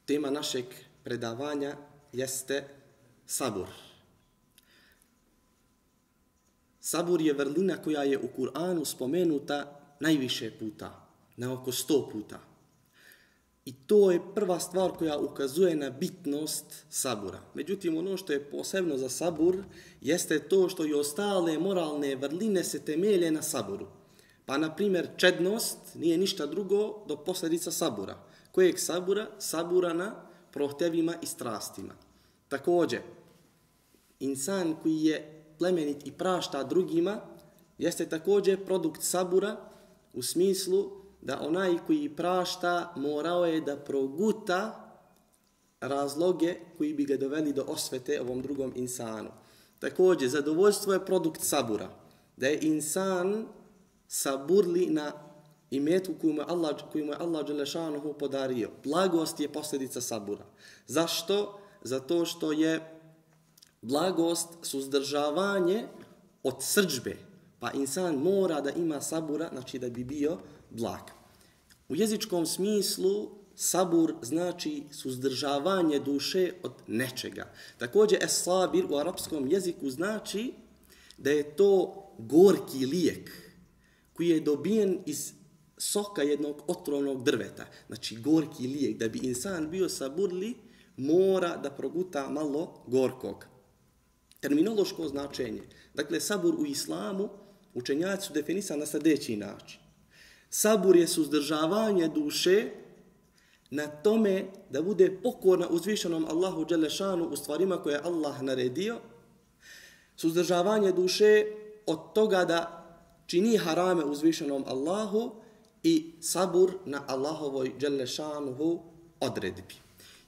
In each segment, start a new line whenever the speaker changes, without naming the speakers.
Tema našeg predavanja jeste sabur. Sabur je vrlina koja je u Kur'anu spomenuta najviše puta, na oko 100 puta. I to je prva stvar koja ukazuje na bitnost sabura. Međutim, ono što je posebno za sabur jeste to što i ostale moralne vrline se temelje na saburu. Pa, na primjer, čednost nije ništa drugo do posljedica sabura. Kojeg sabura? Sabura na prohtjevima i strastima. Također, insan koji je plemenit i prašta drugima jeste također produkt sabura u smislu da onaj koji prašta morao je da proguta razloge koji bi ga doveli do osvete ovom drugom insanu. Također, zadovoljstvo je produkt sabura. Da je insan saburli na imetku koju mu je Allah Đelešanuhu podario. Blagost je posljedica sabura. Zašto? Zato što je blagost suzdržavanje od srdžbe. Pa insan mora da ima sabura, znači da bi bio blag. U jezičkom smislu sabur znači suzdržavanje duše od nečega. Također es-sabir u arapskom jeziku znači da je to gorki lijek koji je dobijen iz soka jednog otrovnog drveta. Znači gorki lijek. Da bi insan bio saburli, mora da proguta malo gorkog. Terminološko značenje. Dakle, sabur u islamu učenjaci su definisani na sljedeći način. Sabur je suzdržavanje duše na tome da bude pokorna uzvišenom Allahu Đelešanu u stvarima koje je Allah naredio. Suzdržavanje duše od toga da čini harame uzvišenom Allahu i sabur na Allahovoj Đelešanuhu odredbi.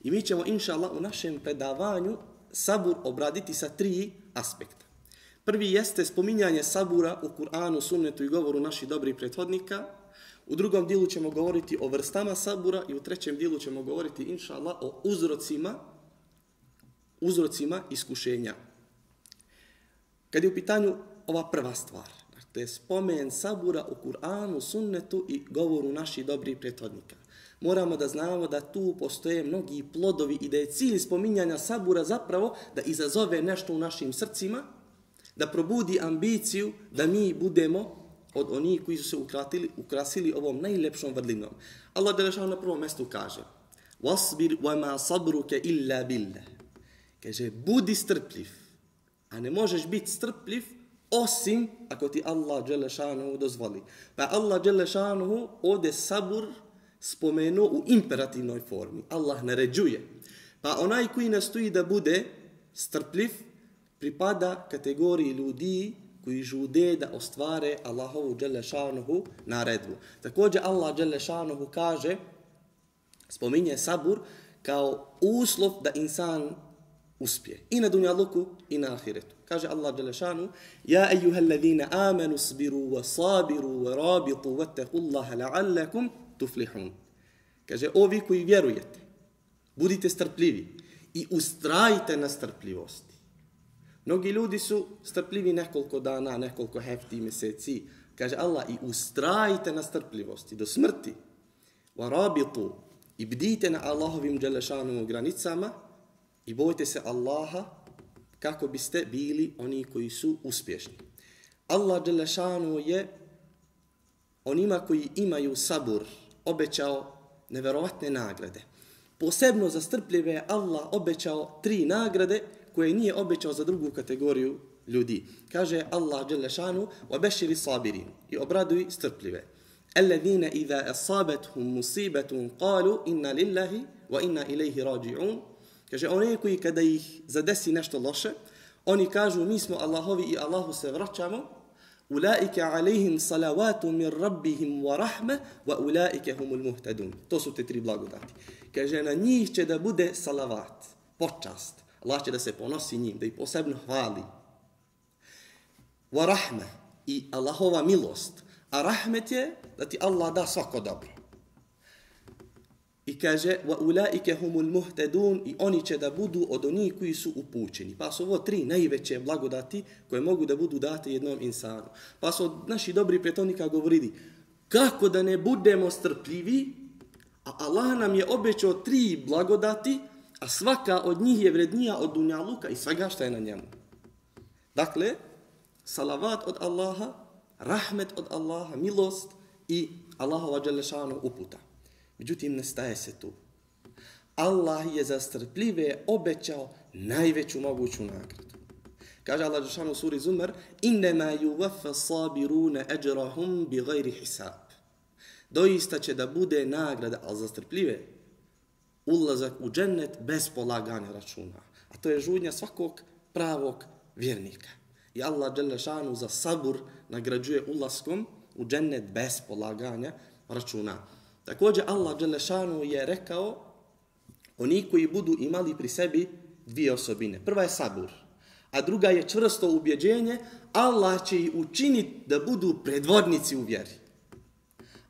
I mi ćemo, inša Allah, u našem predavanju sabur obraditi sa 3 aspekta. Prvi jeste spominjanje sabura u Kur'anu, sunnetu i govoru naših dobrih prethodnika. U drugom dijelu ćemo govoriti o vrstama sabura i u trećem dijelu ćemo govoriti, inša Allah, o uzrocima iskušenja. Kad je u pitanju ova prva stvar, to je spomen sabura u Kur'anu, sunnetu i govoru naših dobrih prethodnika. Moramo da znamo da tu postoje mnogi plodovi i da je cilj spominjanja sabura zapravo da izazove nešto u našim srcima, da probudi ambiciju da mi budemo od onih koji su se ukrasili ovom najlepšom vrlinom. Allah Đelešanu na prvom mjestu kaže: "Wasbir wa ma sabruka illa billah." Kaže, budi strpljiv, a ne možeš biti strpljiv osim ako ti Allah Đelešanu dozvoli. Pa Allah Đelešanu ovdje sabur spomenuo u imperativnoj formi. Allah naređuje. Pa onaj koji nastoji da bude strpljiv pripada kategoriji ljudi koji žude da ostvare Allahovu Đelešanuhu naredbu. Također Allah Đelešanuhu kaže, spominje sabur kao uslov da insan uspije. I na dunjaluku i na ahiretu. Kaže Allah Đelešanuhu: "Ja ejuhallazina amanu sbiru wa sabiru wa rabitu wattaqullaha la'allakum tuflihun." Kaže, ovi koji vjerujete, budite strpljivi i ustrajite na strpljivosti. Mnogi ljudi su strpljivi nekoliko dana, nekoliko hefti, mjeseci. Kaže Allah, i ustrajite na strpljivosti do smrti. Warabitu, i bdite na Allahovim Đelešanovim granicama i bojte se Allaha kako biste bili oni koji su uspješni. Allah Đelešanu je onima koji imaju sabur obećao neverovatne nagrade. Posebno za strpljive je Allah obećao 3 nagrade koje nije obećao za drugu kategoriju ljudi. Kaže Allah Đelešanu: "Wabashiri sabirin", i obraduj strpljive. "Alladhina idha asabathum musibatun qalu inna lillahi wa inna ilayhi raji'un." Kaže, oni koji kada ih zadesi nešto loše, oni kažu mi smo Allahovi i Allahu se vraćamo. "Ulaika alayhim salawatu min rabbihim wa rahma wa ulaika humul muhtadun." To su te 3 blagodati. Kaže, na njih će da bude salavat, počast. Allah će da se ponosi njim, da ih posebno hvali. Wa rahma, i Allahova milost. A rahmet je da ti Allah da svako dobro. I kaže, wa ulaika humul muhtadun, i oni će da budu od onih koji su upućeni. Pa su ovo 3 najveće blagodati koje mogu da budu date jednom insanu. Pa su naši dobri prethodnika govorili, kako da ne budemo strpljivi, A Allah nam je obećao 3 blagodati, a svaka od njih je vrednija od dunjaluka i svega što je na njemu. Dakle, salavat od Allaha, rahmet od Allaha, milost i Allahova dželešanu uputa. Međutim, ne staje se tu. Allah je za strpljive obećao najveću moguću nagradu. Kaže Allah dželešanu u suri Zumar: "Innama yuwaffa sabiruna ajrahum bighayri hisab." Doista će da bude nagrada, ali za strpljive, ulazak u džennet bez polaganja računa. A to je žudnja svakog pravog vjernika. I Allah dželešanu za sabur nagrađuje ulaskom u džennet bez polaganja računa. Također Allah dželešanu je rekao, oni koji budu imali pri sebi 2 osobine. Prva je sabur, a druga je čvrsto ubjeđenje, Allah će ih učiniti da budu predvodnici u vjeri.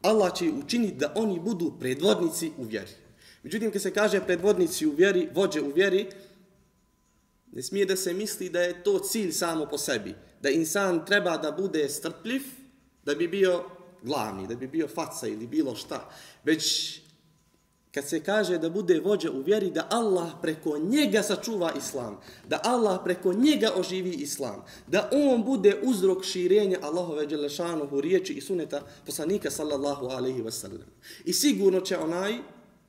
Allah će ih učiniti da oni budu predvodnici u vjeri. Međutim, kad se kaže predvodnici u vjeri, vođe u vjeri, ne smije da se misli da je to cilj samo po sebi. Da insan treba da bude strpljiv, da bi bio glavni, da bi bio faca ili bilo šta. Već kad se kaže da bude vođa u vjeri, da Allah preko njega sačuva islam, da Allah preko njega oživi islam, da on bude uzrok širenja Allahove dželešanuhu riječi i suneta poslanika sallallahu alaihi wasallam. I sigurno će onaj,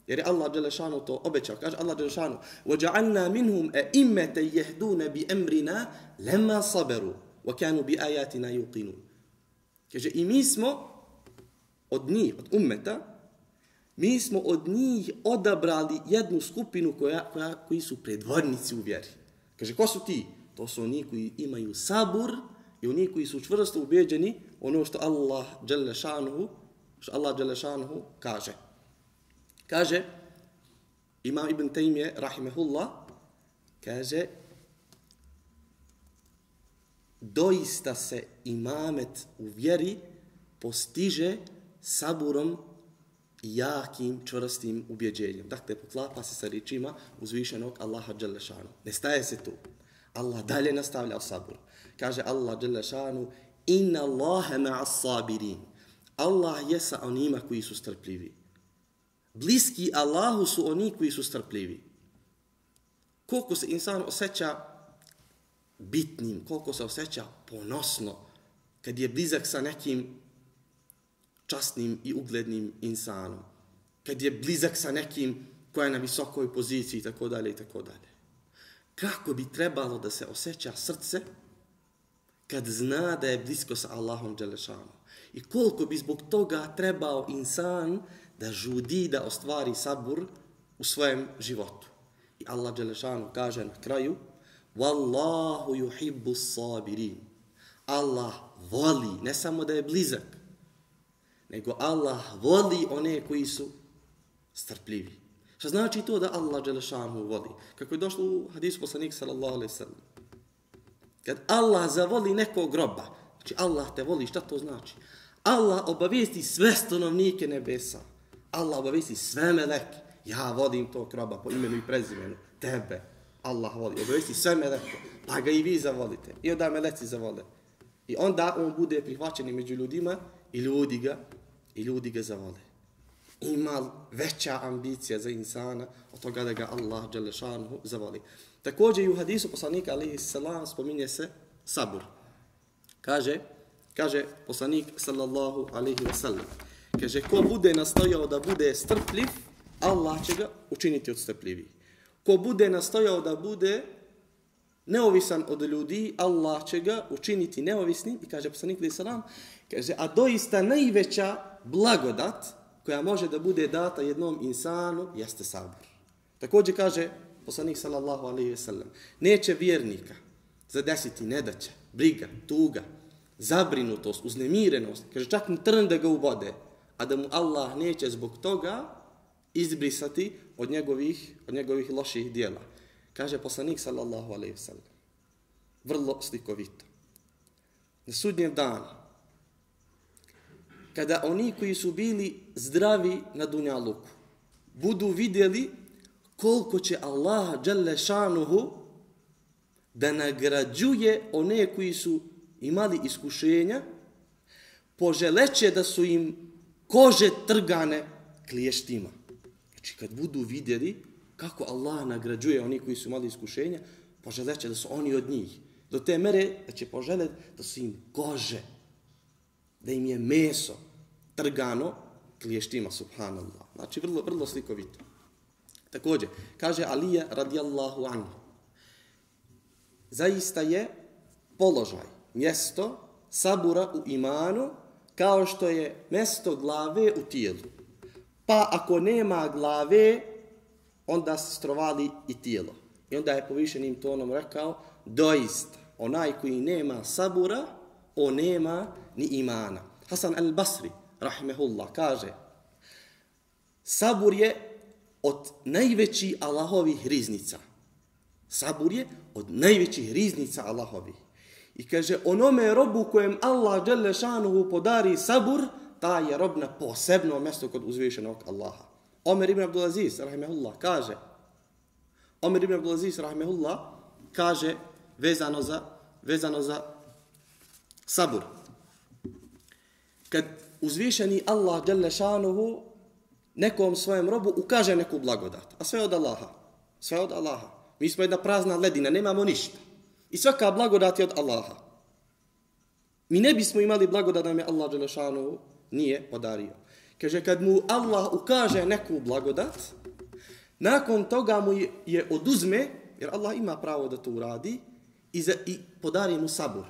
jer je Allah dželešanu to obećao, kaže Allah dželešanu: وَجَعَلْنَا مِنْهُمْ أَئِمَّةً يَهْدُونَ بِأَمْرِنَا لَمَّا صَبَرُوا وَكَانُوا بِآيَاتِنَا يُوقِنُونَ. Kaže, i mi smo od njih, od ummeta, mi smo od njih odabrali jednu skupinu koji su predvodnici u vjeri. Kaže, ko su ti? To su oni koji imaju sabur i oni koji su čvrsto ubeđeni ono što Allah dželešanuhu kaže. Kaže, Imam Ibn Taymije, rahimehullah, kaže, doista se imamet u vjeri postiže saburom i jakim, čvrstim ubjeđenjem. Dakle, poklapa se sa riječima uzvišenog Allaha dželešanu. Ne staje se tu. Allah dalje nastavlja o saburu. Kaže Allah dželešanu: "Inna Allaha ma'as sabirin." Allah je sa onima koji su strpljivi. Bliski Allahu su oni koji su strpljivi. Koliko se insan osjeća bitnim, koliko se osjeća ponosno kad je blizak sa nekim časnim i uglednim insanom, kad je blizak sa nekim koja je na visokoj poziciji, tako dalje i tako dalje. Kako bi trebalo da se osjeća srce kad zna da je blisko sa Allahom dželešanu? I koliko bi zbog toga trebao insan da žudi da ostvari sabur u svojem životu? I Allah dželešanu kaže na kraju: "Wallahu yuhibbu sabirin." Allah voli, ne samo da je blizak, nego Allah voli one koji su strpljivi. Što znači to da Allah dželešanu voli? Kako je došlo u hadisu poslanika sallallahu alejhi ve sellem. Kad Allah zavoli nekog groba, znači Allah te voli, šta to znači? Allah obavijesti sve stanovnike nebesa. Allah obavijesti sve meleke. Ja volim tog groba po imenu i prezimenu. Tebe Allah voli. Obavijesti sve meleke. Pa ga i vi zavolite. I onda meleci zavole. I onda on bude prihvaćen među ljudima i ljudi ga zavole. Ima veća ambicija za insana od toga da ga Allah dželešanuhu zavoli. Također i u hadisu poslanika alejhi selam spominje se sabur. Kaže poslanik sallallahu alejhi ve sellem, kaže, ko bude nastojao da bude strpljiv, Allah će ga učiniti od strpljivih. Ko bude nastojao da bude neovisan od ljudi, Allah će ga učiniti neovisnim. I kaže poslanik alejhi selam, kaže, a doista najveća blagodat koja može da bude data jednom insanu jeste sabur. Također kaže poslanik sallallahu alejhi ve sellem, neće vjernika zadesiti nedaća, briga, tuga, zabrinutost, uznemirenost, kaže čak ni trn da ga ubode, a da mu Allah neće zbog toga izbrisati od njegovih loših dijela. Kaže poslanik sallallahu alejhi ve sellem, vrlo slikovito. Na sudnjem danu, kada oni koji su bili zdravi na dunjaluku budu vidjeli koliko će Allah dželle šanuhu da nagrađuje one koji su imali iskušenja, poželeće da su im kože trgane kliještima. Znači, kad budu vidjeli kako Allah nagrađuje oni koji su imali iskušenja, poželet će da su oni od njih. Do te mere da će poželjeti da su im kože, da im je meso trgano kliještima, subhanallah. Znači, vrlo slikovito. Također, kaže Alija radijallahu anhu, zaista je položaj, mjesto sabura u imanu kao što je mjesto glave u tijelu. Pa ako nema glave, onda se strovali i tijelo. I onda je povišenim tonom rekao, doista, onaj koji nema sabura, on nema ni imana. Hasan al-Basri, rahimehullah, kaže, sabur je od najvećih Allahovih riznica. Sabur je od najvećih riznica Allahovih. I kaže, onome robu kojem Allah dželle šanuhu podari sabur, ta je rob na posebno mjesto kod uzvišenog Allaha. Omer ibn Abdulaziz, rahimehullah, kaže, vezano za sabur. Kad uzvišeni Allah dželle šanuhu nekom svojem robu ukaže neku blagodat, a sve od Allaha. Mi smo jedna prazna ledina, nemamo ništa. I svaka blagodat je od Allaha. Mi ne bismo imali blagodat da nam je Allah dželle šanuhu nije podario. Kaže, kad mu Allah ukaže neku blagodat, nakon toga mu je oduzme, jer Allah ima pravo da to uradi, i podari mu sabur.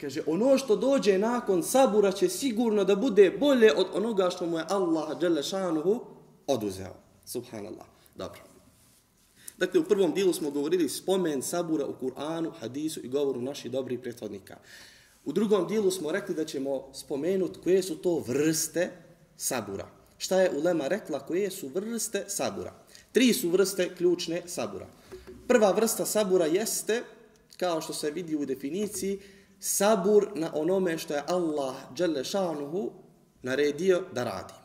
Kaže, ono što dođe nakon sabura će sigurno da bude bolje od onoga što mu je Allah dželle šanuhu oduzeo. Subhanallah. Dobro. Dakle, u prvom dijelu smo govorili spomen sabura u Kur'anu, hadisu i govoru naših dobrih prethodnika. U drugom dijelu smo rekli da ćemo spomenuti koje su to vrste sabura. Šta je ulema rekla, koje su vrste sabura? 3 su vrste ključne sabura. Prva vrsta sabura jeste, kao što se vidi u definiciji, sabur na onome što je Allah dželle šanuhu naredio da radimo.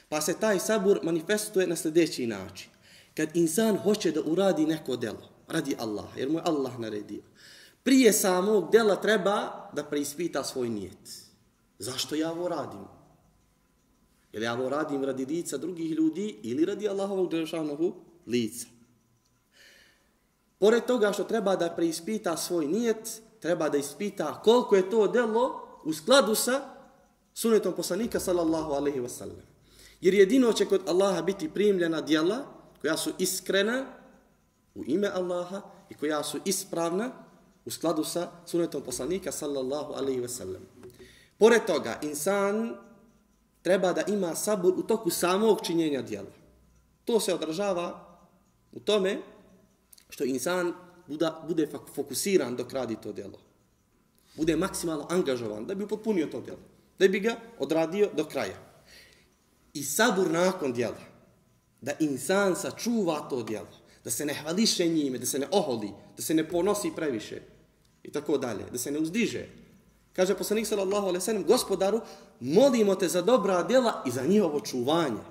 Pa se taj sabur manifestuje na sljedeći način. Kad insan hoće da uradi neko delo, radi Allaha, jer mu je Allah naredio, prije samog dela treba da preispita svoj nijet. Zašto ja ovo radim? Jel ja ovo radim radi lica drugih ljudi ili radi Allahovog dželle šanuhu lica? Pored toga što treba da preispita svoj nijet, treba da ispita koliko je to delo u skladu sa sunnetom poslanika sallallahu alejhi ve sellem. Jer jedino će kod Allaha biti primljena djela koja su iskrena u ime Allaha i koja su ispravna u skladu sa sunnetom poslanika sallallahu alejhi ve sellem. Pored toga, insan treba da ima sabur u toku samog činjenja djela. To se odražava u tome što insan bude fokusiran dok radi to djelo. Bude maksimalno angažovan da bi upotpunio to djelo. Da bi ga odradio do kraja. I sabur nakon djela. Da insan sačuva to djelo. Da se ne hvališe njime, da se ne oholi, da se ne ponosi previše. I tako dalje. Da se ne uzdiže. Kaže poslanik sallallahu alejhi ve sellem, Gospodaru, molimo te za dobra djela i za njihovo čuvanje.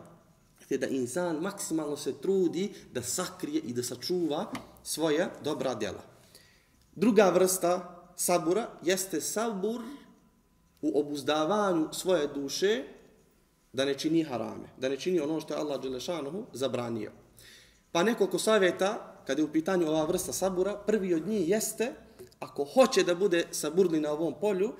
Te da insan maksimalno se trudi da sakrije i da sačuva svoja dobra djela. Druga vrsta sabura jeste sabur u obuzdavanju svoje duše da ne čini harame, da ne čini ono što je Allah dželle šanuhu zabranio. Pa nekoliko savjeta kada je u pitanju ova vrsta sabura, prvi od njih jeste, ako hoće da bude saburli na ovom polju,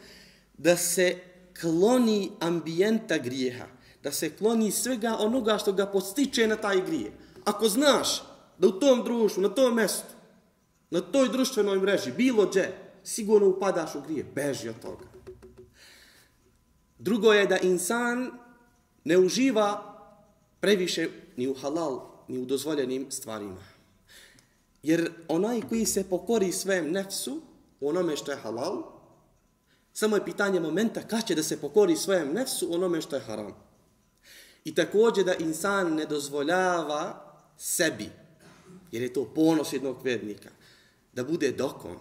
da se kloni ambijenta grijeha, da se kloni svega onoga što ga podstiče na taj grije. Ako znaš da u tom društvu, na tom mjestu, na toj društvenoj mreži, bilo gdje, sigurno upadaš u grije, beži od toga. Drugo je da insan ne uživa previše ni u halal, ni u dozvoljenim stvarima. Jer onaj koji se pokori svojem nefsu, u onome što je halal, samo je pitanje momenta kad će da se pokori svojem nefsu u onome što je haram. I također da insan ne dozvoljava sebi, jer je to ponos jednog vjernika, da bude dokon.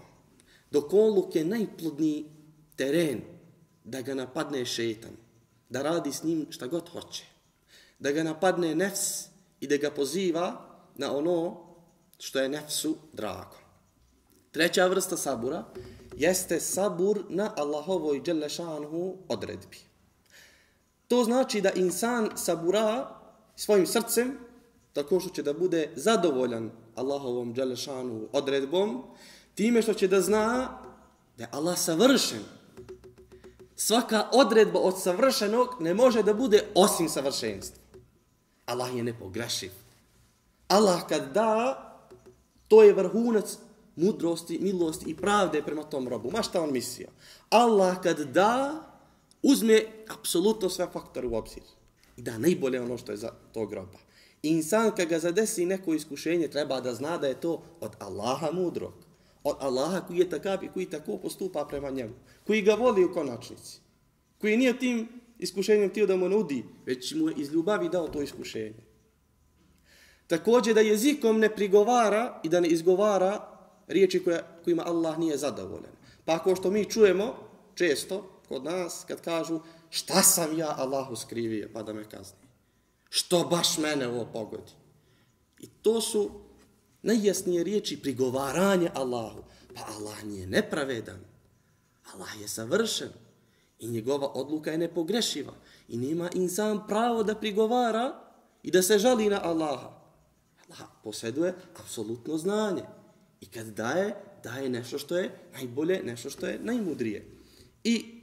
Dokonluk je najplodniji teren da ga napadne šejtan, da radi s njim šta god hoće. Da ga napadne nefs i da ga poziva na ono što je nefsu drago. Treća vrsta sabura jeste sabur na Allahovoj dželle šanuhu odredbi. To znači da insan sabura svojim srcem tako što će da bude zadovoljan Allahovom dželešanu odredbom, time što će da zna da je Allah savršen. Svaka odredba od savršenog ne može da bude osim savršenstva. Allah je nepogrešiv. Allah kad da, to je vrhunac mudrosti, milosti i pravde prema tom robu. Ma šta on mislio? Allah kad da, uzme apsolutno sve faktore u obzir. I da najbolje ono što je za tog roba. I insan kad ga zadesi neko iskušenje, treba da zna da je to od Allaha mudrog. Od Allaha koji je takav i koji tako postupa prema njemu. Koji ga voli u konačnici. Koji nije tim iskušenjem htio da mu nudi, već mu je iz ljubavi dao to iskušenje. Također da jezikom ne prigovara i da ne izgovara riječi kojima Allah nije zadovoljan. Pa ako što mi čujemo često kod nas kad kažu šta sam ja Allahu skrivio pa da me kazni. Što baš mene ovo pogodi. I to su najjasnije riječi prigovaranje Allahu. Pa Allah nije nepravedan. Allah je savršen. I njegova odluka je nepogrešiva. I nema insan pravo da prigovara i da se žali na Allaha. Allah posjeduje apsolutno znanje. I kad daje nešto što je najbolje, nešto što je najmudrije. I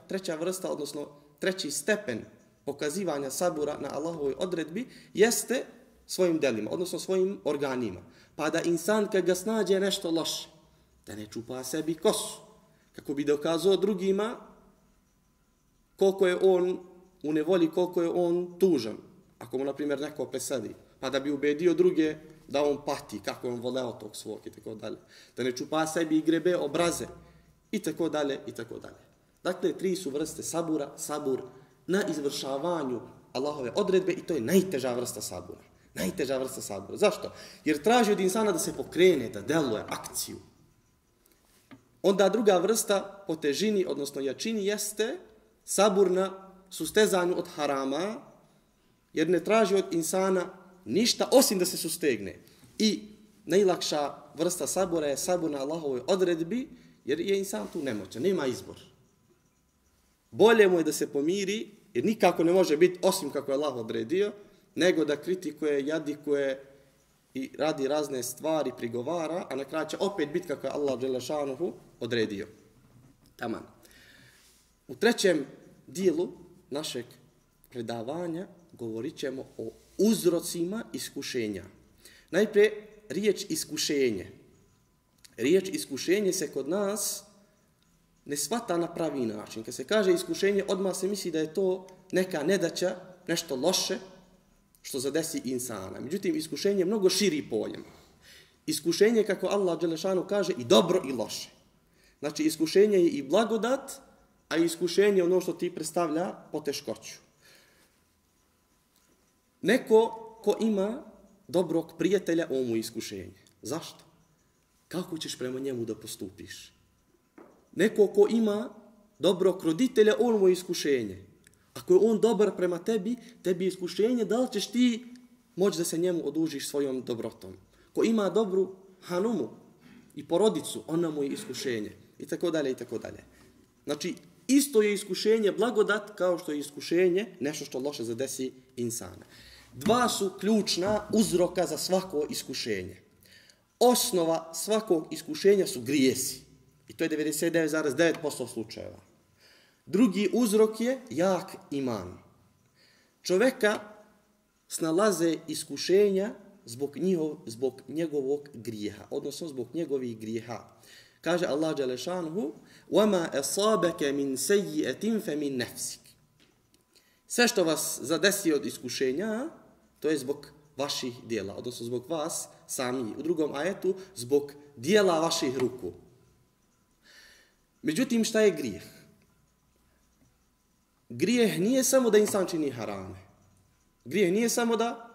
treća vrsta, odnosno treći stepen pokazivanja sabura na Allahovoj odredbi jeste svojim delima, odnosno svojim organima. Pa da insan kad ga snađe nešto loše, da ne čupa sebi kosu, kako bi dokazao drugima koliko je on u nevolji, koliko je on tužan. Ako mu, na primjer, neko presadi, pa da bi ubedio druge da on pati, kako on voleo tog svog i tako dalje. Da ne čupa sebi i grebe obraze i tako dalje i tako dalje. Dakle, 3 su vrste sabura. Sabur na izvršavanju Allahove odredbe i to je najteža vrsta sabura. Najteža vrsta sabura. Zašto? Jer traži od insana da se pokrene, da deluje akciju. Onda druga vrsta po težini, odnosno jačini, jeste sabur na sustezanju od harama, jer ne traži od insana ništa osim da se sustegne. I najlakša vrsta sabura je sabur na Allahovoj odredbi, jer je insan tu nemoćan, nema izbor. Bolje mu je da se pomiri, jer nikako ne može biti osim kako je Allah odredio, nego da kritikuje, jadikuje i radi razne stvari, prigovara, a na kraju će opet biti kako je Allah dželešanuhu odredio. Taman. U trećem dijelu našeg predavanja govorit ćemo o uzrocima iskušenja. Najprije riječ iskušenje. Riječ iskušenje se kod nas ne shvata na pravi način. Kad se kaže iskušenje, odmah se misli da je to neka nedaća, nešto loše što zadesi insana. Međutim, iskušenje je mnogo širi pojam. Iskušenje, kako Allah dželešanu kaže, i dobro i loše. Znači, iskušenje je i blagodat, a iskušenje je ono što ti predstavlja poteškoću. Neko ko ima dobrog prijatelja, on mu je iskušenje. Zašto? Kako ćeš prema njemu da postupiš? Neko ko ima dobrog roditelja, on mu je iskušenje. Ako je on dobar prema tebi, tebi je iskušenje, da li ćeš ti moći da se njemu odužiš svojom dobrotom. Ko ima dobru hanumu i porodicu, ona mu je iskušenje. I tako dalje, i tako dalje. Znači, isto je iskušenje blagodat kao što je iskušenje nešto što loše zadesi insana. 2 su ključna uzroka za svako iskušenje. Osnova svakog iskušenja su grijesi. I to je 99,9% slučajeva. Drugi uzrok je jak iman. Čoveka snalaze iskušenja zbog njegovog grijeha, odnosno zbog njegovih grijeha. Kaže Allah dželešanuhu: وَمَا أَصَابَكَ مِنْ سَيِّئَةٍ فَمِنْ نَفْسِكَ. Sve što vas zadesi od iskušenja, to je zbog vaših dijela, odnosno zbog vas sami. U drugom ajetu, zbog dijela vaših ruku. Međutim, šta je grijeh? Grijeh nije samo da insan čini harame. Grijeh nije samo da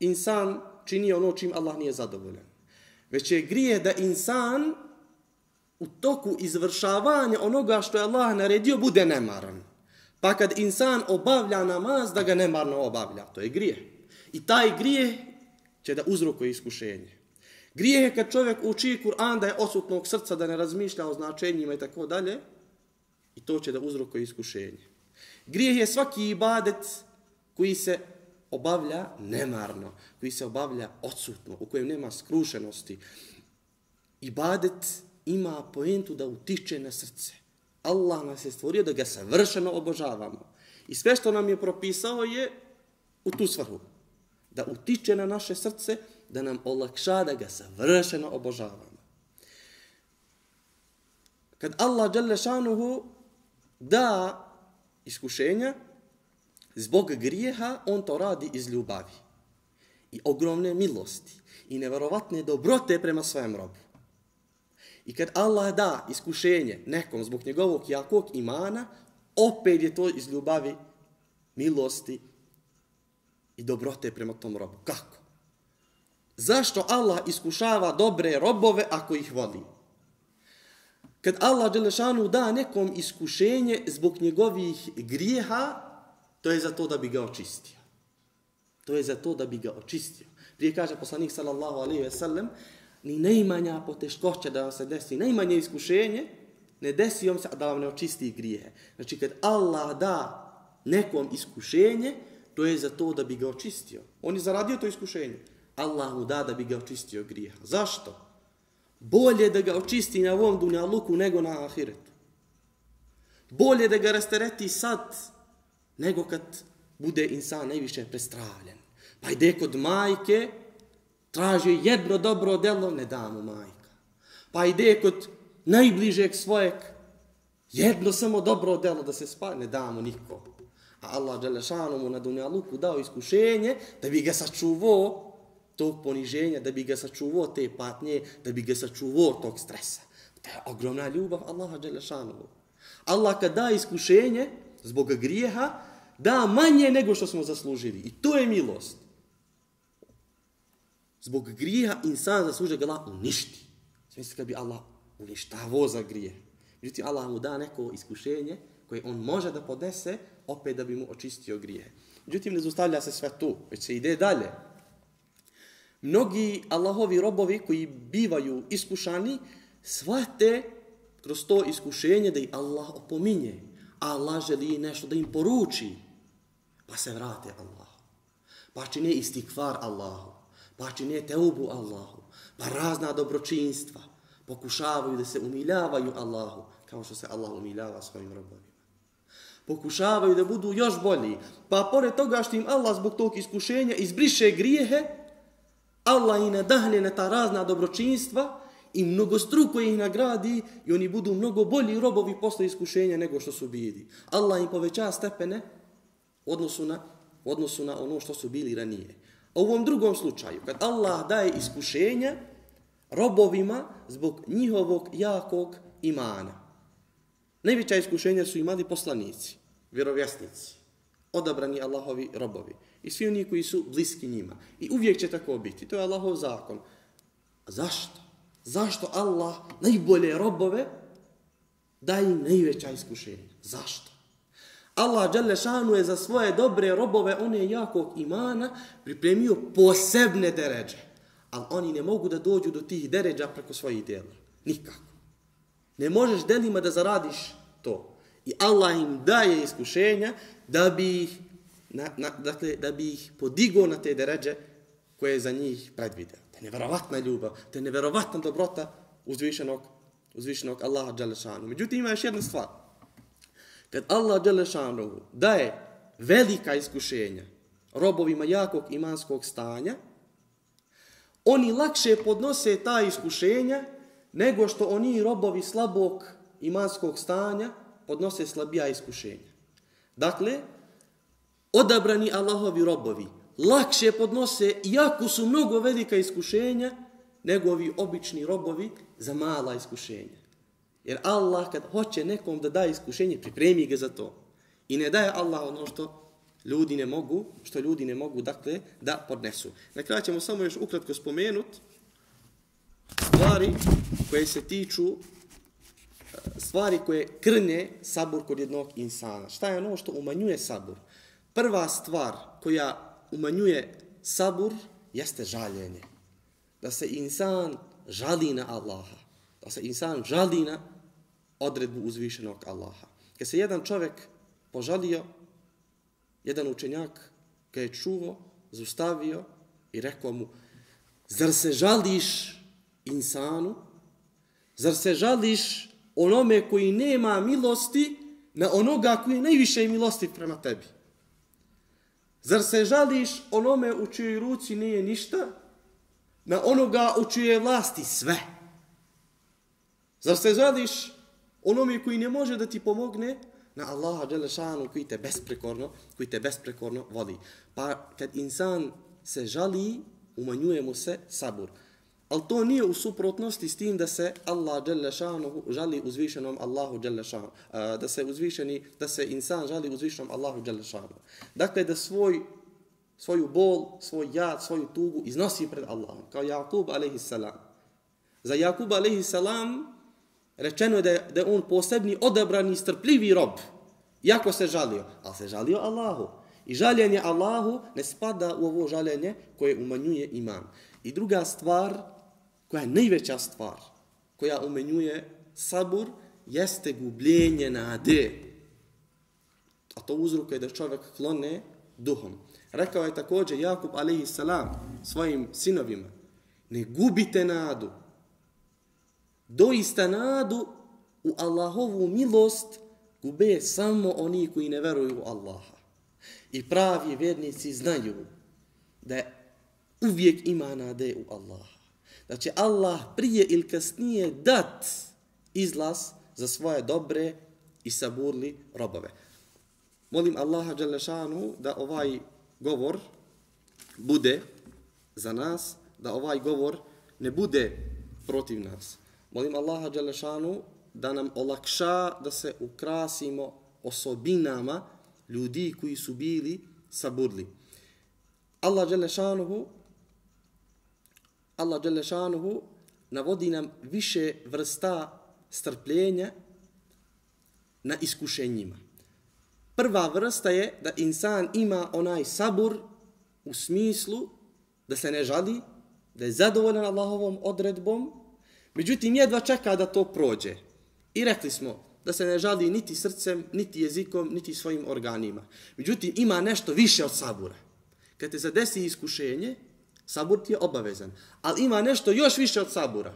insan čini ono čim Allah nije zadovoljan. Već je grijeh da insan u toku izvršavanja onoga što je Allah naredio bude nemaran. Pa kad insan obavlja namaz, da ga nemarno obavlja. To je grijeh. I taj grijeh će da uzrokuje iskušenje. Grijeh je kad čovjek uči Kur'an da je odsutnog srca, da ne razmišlja o značenjima i tako dalje. I to će da uzrokuje iskušenje. Grijeh je svaki ibadet koji se obavlja nemarno, koji se obavlja odsutno, u kojem nema skrušenosti. Ibadet ima poentu da utiče na srce. Allah nas je stvorio da ga savršeno obožavamo. I sve što nam je propisao je u tu svrhu. Da utiče na naše srce, da nam olakša da ga savršeno obožavamo. Kad Allah dželle šanuhu da iskušenja zbog grijeha, on to radi iz ljubavi i ogromne milosti i neverovatne dobrote prema svojem robu. I kad Allah da iskušenje nekom zbog njegovog jakog imana, opet je to iz ljubavi, milosti i dobrote prema tom robu. Kako? Zašto Allah iskušava dobre robove ako ih voli? Kad Allah dželešanu da nekom iskušenje zbog njegovih grijeha, to je za to da bi ga očistio. To je za to da bi ga očistio. Prije kaže poslanik sallallahu alejhi ve sellem, ni najmanja poteškoća da vam se desi, najmanje iskušenje, ne desi vam se da vam ne očisti grijehe. Znači kad Allah da nekom iskušenje, to je za to da bi ga očistio. On je zaradio to iskušenje. Allah mu da bi ga očistio grijeha. Zašto? Bolje da ga očisti na ovom dunjaluku nego na ahiretu. Bolje da ga rastereti sad nego kad bude insan najviše prestravljen. Pa ide kod majke, traži jedno dobro delo, ne da mu majka. Pa ide kod najbližeg svojeg, jedno samo dobro delo da se spaja, ne da mu niko. A Allah dželešanu mu na dunjaluku dao iskušenje da bi ga sačuvao tog poniženja, da bi ga sačuvao te patnje, da bi ga sačuvao tog stresa. To je ogromna ljubav Allaha dželešanu. Allah kad da iskušenje zbog grijeha, da manje nego što smo zaslužili. I to je milost. Zbog grijeha insan zaslužuje ga Allah uništi. Smisli kad bi Allah uništavao za grijeh. Međutim, Allah mu da neko iskušenje koje on može da podese, opet da bi mu očistio grijehe. Međutim, ne zaustavlja se sve tu, već se ide dalje. Mnogi Allahovi robovi koji bivaju iskušani, shvate kroz to iskušenje da ih Allah opominje. Allah želi nešto da im poruči. Pa se vrate Allahu. Pa čine istikvar Allahu. Pa čine teubu Allahu. Pa razna dobročinstva. Pokušavaju da se umiljavaju Allahu, kao što se Allah umiljava svojim robovima. Pokušavaju da budu još bolji. Pa pored toga što im Allah zbog tog iskušenja izbriše grijehe, Allah ih nadahne na ta razna dobročinstva i mnogostruko ih nagradi i oni budu mnogo bolji robovi posle iskušenja nego što su bili. Allah im poveća stepene u odnosu na ono što su bili ranije. A u ovom drugom slučaju, kad Allah daje iskušenja robovima zbog njihovog jakog imana. Najveća iskušenja su imali poslanici, vjerovjesnici, odabrani Allahovi robovi i svi oni koji su bliski njima. I uvijek će tako biti. To je Allahov zakon. A zašto? Zašto Allah najbolje robove daje im najveća iskušenja? Zašto? Allah dželle šanu je za svoje dobre robove, one jakog imana, pripremio posebne deređe. Ali oni ne mogu da dođu do tih deređa preko svojih djela. Nikako. Ne možeš delima da zaradiš to. I Allah im daje iskušenja da bi ih, da bi ih podigao na te deređe koje je za njih predvideo. To je neverovatna ljubav, to je neverovatna dobrota uzvišenog Allaha dželle šanu. Međutim, ima još jedna stvar. Kad Allah dželle šanu daje velika iskušenja robovima jakog imanskog stanja, oni lakše podnose ta iskušenja nego što oni robovi slabog imanskog stanja podnose slabija iskušenja. Dakle, odabrani Allahovi robovi lakše podnose, iako su mnogo velika iskušenja, nego ovi obični robovi za mala iskušenja. Jer Allah kad hoće nekom da daje iskušenje, pripremi ga za to. I ne daje Allah ono što ljudi ne mogu, dakle, da podnesu. Na kraju ćemo samo još ukratko spomenuti stvari koje se tiču, stvari koje krnje sabur kod jednog insana. Šta je ono što umanjuje sabur? Prva stvar koja umanjuje sabur jeste žaljenje. Da se insan žali na Allaha. Da se insan žali na odredbu uzvišenog Allaha. Kad se jedan čovjek požalio, jedan učenjak ga je čuo, zaustavio i rekao mu: zar se žališ insanu? Zar se žališ onome koji nema milosti na onoga koji je najviše milostiv prema tebi? Zar se žališ onome u čijoj ruci nije ništa na onoga u čijoj vlasti sve? Zar se žališ onome koji ne može da ti pomogne na Allaha dželešanu koji te besprekorno voli? Pa kad insan se žali, umanjuje mu se sabur. Ali to nije u suprotnosti s tim da se Allah dželešanu žali uzvišenom Allahu dželešanu. Da se insan žali uzvišenom Allahu dželešanu. Dakle, da svoju bol, svoj jad, svoju tugu iznosi pred Allahom. Kao Jakub a.s. Za Jakub a.s. rečeno je da je on posebni, odabrani, strpljivi rob. Iako se žalio, ali se žalio Allahu. I žaljenje Allahu ne spada u ovo žaljenje koje umanjuje iman. I druga stvar, koja je najveća stvar, koja umanjuje sabur, jeste gubljenje nade. A to uzrokuje da čovjek klone duhom. Rekao je također Jakub a.s. svojim sinovima: ne gubite nadu. Doista nadu u Allahovu milost gube samo oni koji ne veruju u Allaha. I pravi vjernici znaju da uvijek ima nade u Allaha. Da će Allah prije ili kasnije dat izlaz za svoje dobre i saburli robove. Molim Allaha dželešanu da ovaj govor bude za nas, da ovaj govor ne bude protiv nas. Molim Allaha dželešanu da nam olakša da se ukrasimo osobinama ljudi koji su bili saburli. Allah dželešanuhu navodi nam više vrsta strpljenja na iskušenjima. Prva vrsta je da insan ima onaj sabur u smislu da se ne žali, da je zadovoljan Allahovom odredbom, međutim jedva čeka da to prođe. I rekli smo da se ne žali niti srcem, niti jezikom, niti svojim organima. Međutim, ima nešto više od sabura. Kad te zadesi iskušenje, sabur ti je obavezan. Ali ima nešto još više od sabura.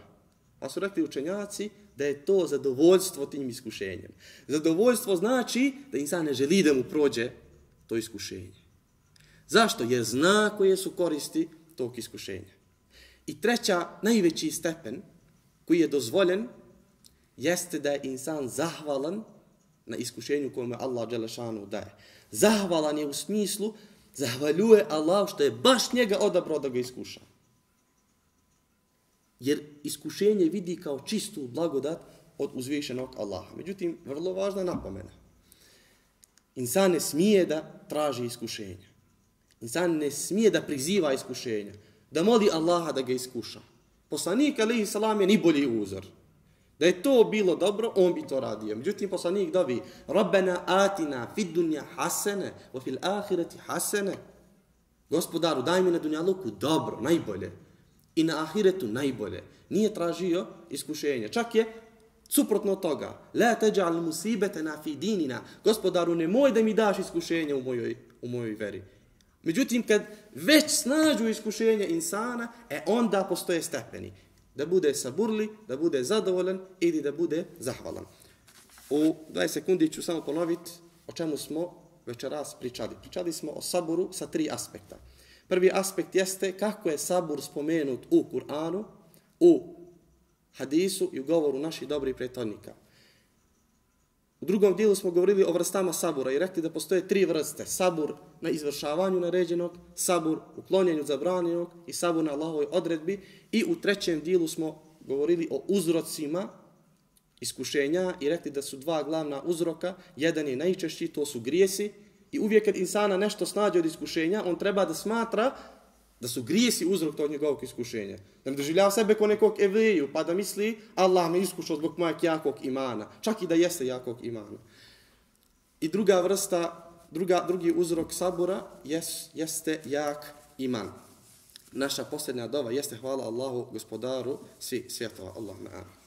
Pa su rekli učenjaci da je to zadovoljstvo tim iskušenjem. Zadovoljstvo znači da insan ne želi da mu prođe to iskušenje. Zašto? Jer zna koje su koristi tog iskušenja. I treća, najveći stepen koji je dozvoljen, jeste da je insan zahvalan na iskušenju kome Allah dželešanu daje. Zahvalan je u smislu, zahvaljuje Allah što je baš njega odabrao da ga iskuša. Jer iskušenje vidi kao čistu blagodat od uzvišenog Allaha. Međutim, vrlo važna napomena. Insan ne smije da traži iskušenja. Insan ne smije da priziva iskušenja. Da moli Allaha da ga iskuša. Poslanik a.s. je najbolji uzor. Da je to bilo dobro, on bi to radio. Međutim, poslanik dovi: Rabbena atina fid dunja hasene, wa fil ahireti hasene. Gospodaru, daj mi na dunjaluku dobro, najbolje. I na ahiretu najbolje. Nije tražio iskušenje. Čak je suprotno toga. La teđa'al musibetena fi dinina. Gospodaru, nemoj da mi daš iskušenje u mojoj veri. Međutim, kad već snađu iskušenja insana, onda postoje stepeni. Da bude saburli, da bude zadovoljan ili da bude zahvalan. U 20 sekundi ću samo ponoviti o čemu smo večeras pričali. Pričali smo o saburu sa 3 aspekta. Prvi aspekt jeste kako je sabur spomenut u Kur'anu, u hadisu i u govoru naših dobrih prethodnika. U drugom dijelu smo govorili o vrstama sabura i rekli da postoje 3 vrste. Sabur na izvršavanju naređenog, sabur u klonjenju zabranjenog i sabur na Allahovoj odredbi. I u trećem dijelu smo govorili o uzrocima iskušenja i rekli da su 2 glavna uzroka. Jedan je najčešći, to su grijesi. I uvijek kad insana nešto snađe od iskušenja, on treba da smatra da su grijesi uzrok tog njegovog iskušenja. Da ne doživljava sebe ko nekog evliju, pa da misli Allah me iskušao zbog mojeg jakog imana. Čak i da jeste jakog imana. I drugi uzrok sabura jeste jak iman. Naša posljednja dova jeste hvala Allahu, gospodaru svih svjetova. Allahumma amin.